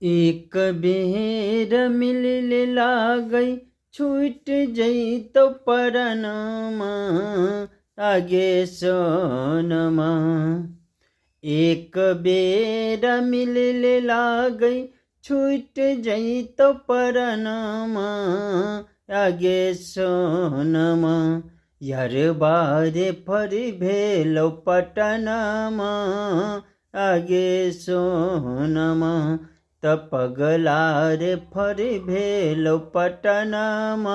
एक बेर मिलले लागई छूट जई तो परनमा आगे सोनमा। एक बेर मिलले लागई छूट जई तो परनमा आगे सोनमा। यार बारे फरी भेलो पटनमा आगे सोनमा। त पगला रे फरी भेलो पटनमा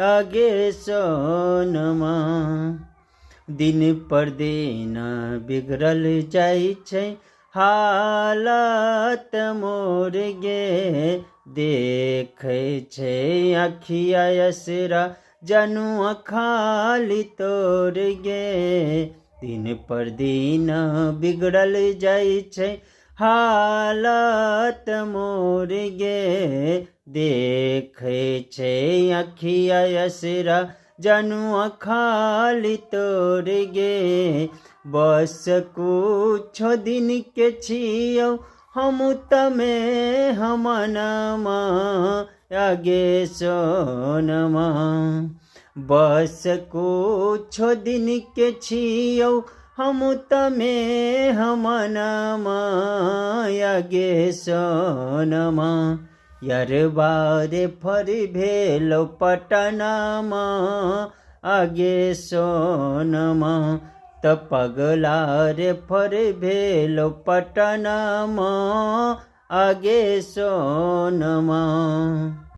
आगे सोनमा। दिन पर दिन बिगड़ल जाइ छै हालत मोर गे। देखे छै अखिया असरा जनुआ खाली तोर गे। दिन पर दिन बिगड़ल जाइ छै हालत मोर गे। देखे छै अखिया असरा जनुआ खाली तोर गे। बस कुछ दिन के छियौ हम तमे हमनमा आगे सोनमा। बस कुछ दिन के छियौ हम तमे हमनमा आगे सोनमा। यार बारे फरी भेलो पटनमा आगे सोनमा। त पगला रे फरी भेलो पटनमा आगे सोनमा।